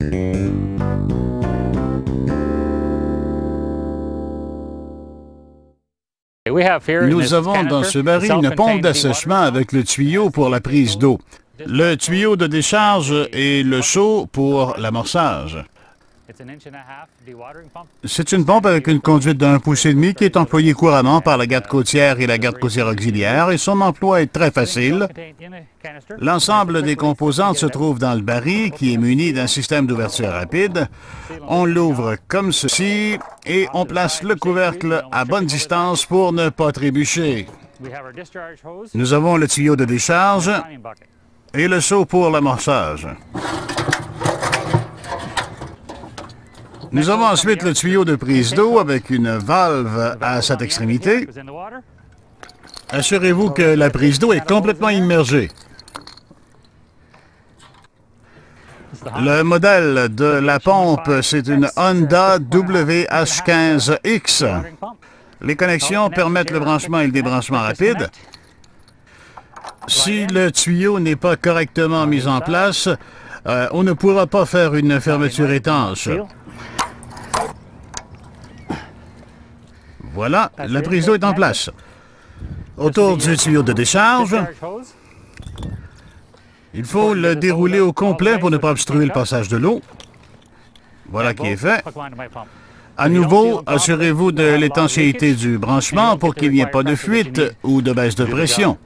Nous avons dans ce baril une pompe d'assèchement avec le tuyau pour la prise d'eau, le tuyau de décharge et le seau pour l'amorçage. C'est une pompe avec une conduite d'1,5 pouce qui est employée couramment par la garde côtière et la garde côtière auxiliaire et son emploi est très facile. L'ensemble des composantes se trouve dans le baril qui est muni d'un système d'ouverture rapide. On l'ouvre comme ceci et on place le couvercle à bonne distance pour ne pas trébucher. Nous avons le tuyau de décharge et le seau pour l'amorçage. Nous avons ensuite le tuyau de prise d'eau avec une valve à cette extrémité. Assurez-vous que la prise d'eau est complètement immergée. Le modèle de la pompe, c'est une Honda WH15X. Les connexions permettent le branchement et le débranchement rapide. Si le tuyau n'est pas correctement mis en place, on ne pourra pas faire une fermeture étanche. Voilà, la prise d'eau est en place. Autour du tuyau de décharge, il faut le dérouler au complet pour ne pas obstruer le passage de l'eau. Voilà qui est fait. À nouveau, assurez-vous de l'étanchéité du branchement pour qu'il n'y ait pas de fuite ou de baisse de pression.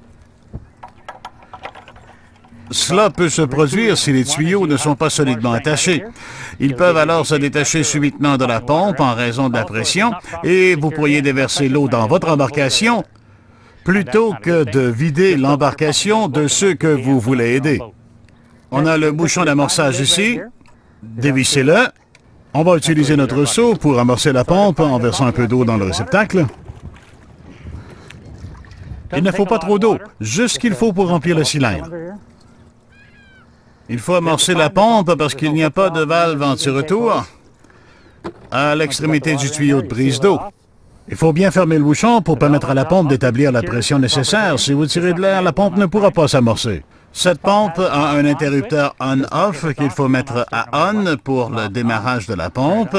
Cela peut se produire si les tuyaux ne sont pas solidement attachés. Ils peuvent alors se détacher subitement de la pompe en raison de la pression et vous pourriez déverser l'eau dans votre embarcation plutôt que de vider l'embarcation de ceux que vous voulez aider. On a le bouchon d'amorçage ici. Dévissez-le. On va utiliser notre seau pour amorcer la pompe en versant un peu d'eau dans le réceptacle. Il ne faut pas trop d'eau, juste ce qu'il faut pour remplir le cylindre. Il faut amorcer la pompe parce qu'il n'y a pas de valve anti-retour à l'extrémité du tuyau de prise d'eau. Il faut bien fermer le bouchon pour permettre à la pompe d'établir la pression nécessaire. Si vous tirez de l'air, la pompe ne pourra pas s'amorcer. Cette pompe a un interrupteur on-off qu'il faut mettre à on pour le démarrage de la pompe.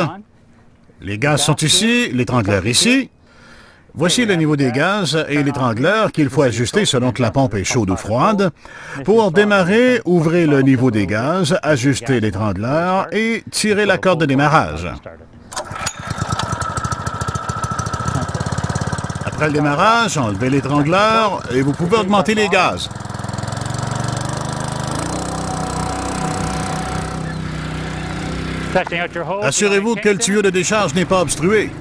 Les gaz sont ici, l'étrangleur ici. Voici le niveau des gaz et l'étrangleur qu'il faut ajuster selon que la pompe est chaude ou froide. Pour démarrer, ouvrez le niveau des gaz, ajustez l'étrangleur et tirez la corde de démarrage. Après le démarrage, enlevez l'étrangleur et vous pouvez augmenter les gaz. Assurez-vous que le tuyau de décharge n'est pas obstrué.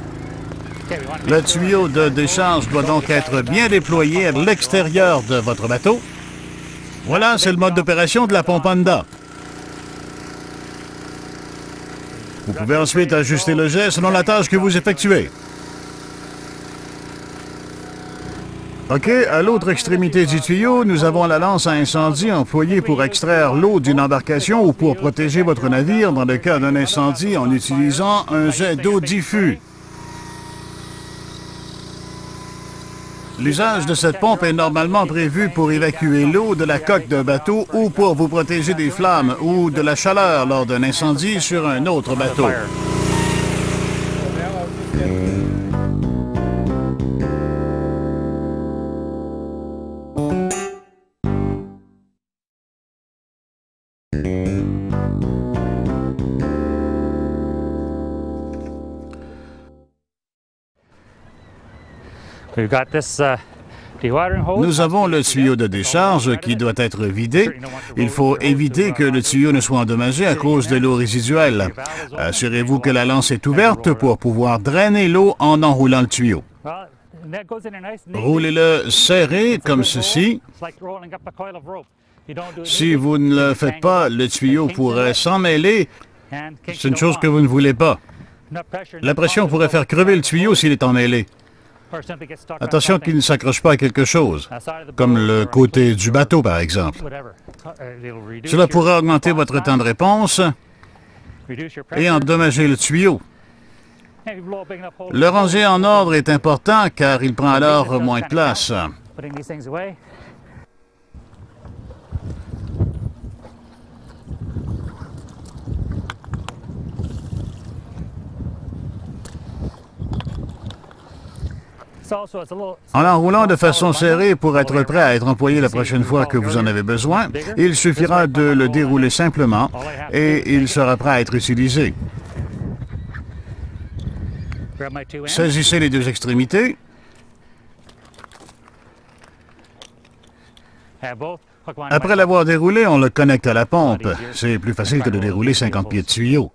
Le tuyau de décharge doit donc être bien déployé à l'extérieur de votre bateau. Voilà, c'est le mode d'opération de la pompe Honda. Vous pouvez ensuite ajuster le jet selon la tâche que vous effectuez. OK, à l'autre extrémité du tuyau, nous avons la lance à incendie employée pour extraire l'eau d'une embarcation ou pour protéger votre navire dans le cas d'un incendie en utilisant un jet d'eau diffus. L'usage de cette pompe est normalement prévu pour évacuer l'eau de la coque d'un bateau ou pour vous protéger des flammes ou de la chaleur lors d'un incendie sur un autre bateau. Nous avons le tuyau de décharge qui doit être vidé. Il faut éviter que le tuyau ne soit endommagé à cause de l'eau résiduelle. Assurez-vous que la lance est ouverte pour pouvoir drainer l'eau en enroulant le tuyau. Roulez-le serré comme ceci. Si vous ne le faites pas, le tuyau pourrait s'emmêler. C'est une chose que vous ne voulez pas. La pression pourrait faire crever le tuyau s'il est emmêlé. Attention qu'il ne s'accroche pas à quelque chose, comme le côté du bateau, par exemple. Cela pourrait augmenter votre temps de réponse et endommager le tuyau. Le ranger en ordre est important car il prend alors moins de place. En l'enroulant de façon serrée pour être prêt à être employé la prochaine fois que vous en avez besoin, il suffira de le dérouler simplement et il sera prêt à être utilisé. Saisissez les deux extrémités. Après l'avoir déroulé, on le connecte à la pompe. C'est plus facile que de dérouler 50 pieds de tuyau.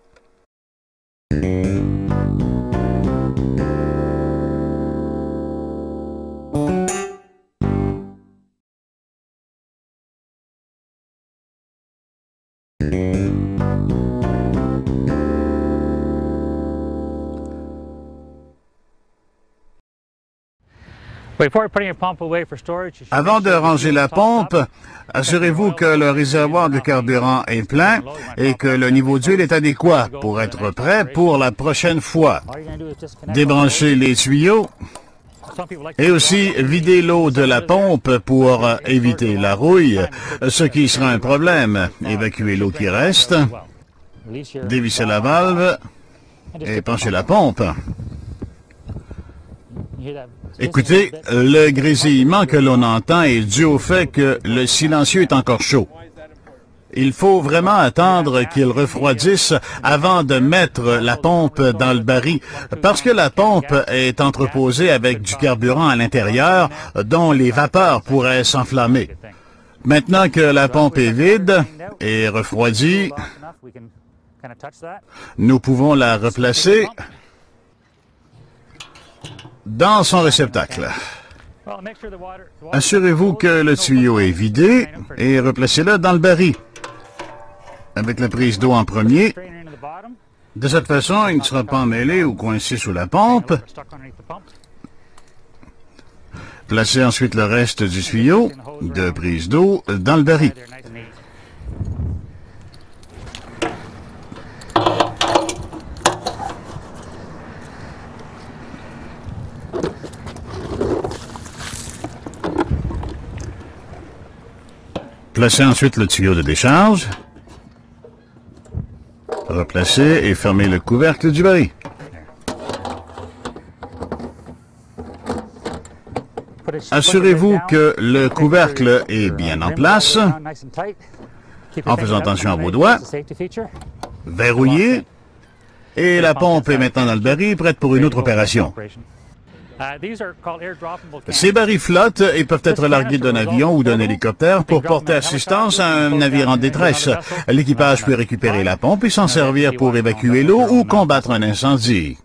Avant de ranger la pompe, assurez-vous que le réservoir de carburant est plein et que le niveau d'huile est adéquat pour être prêt pour la prochaine fois. Débranchez les tuyaux et aussi vider l'eau de la pompe pour éviter la rouille, ce qui sera un problème. Évacuez l'eau qui reste, dévissez la valve et penchez la pompe. Écoutez, le grésillement que l'on entend est dû au fait que le silencieux est encore chaud. Il faut vraiment attendre qu'il refroidisse avant de mettre la pompe dans le baril, parce que la pompe est entreposée avec du carburant à l'intérieur, dont les vapeurs pourraient s'enflammer. Maintenant que la pompe est vide et refroidie, nous pouvons la replacer dans son réceptacle. Assurez-vous que le tuyau est vidé et replacez-le dans le baril, avec la prise d'eau en premier. De cette façon, il ne sera pas emmêlé ou coincé sous la pompe. Placez ensuite le reste du tuyau de prise d'eau dans le baril. Placez ensuite le tuyau de décharge. Replacez et fermez le couvercle du baril. Assurez-vous que le couvercle est bien en place, en faisant attention à vos doigts. Verrouillez. Et la pompe est maintenant dans le baril, prête pour une autre opération. Ces barils flottent et peuvent être largués d'un avion ou d'un hélicoptère pour porter assistance à un navire en détresse. L'équipage peut récupérer la pompe et s'en servir pour évacuer l'eau ou combattre un incendie.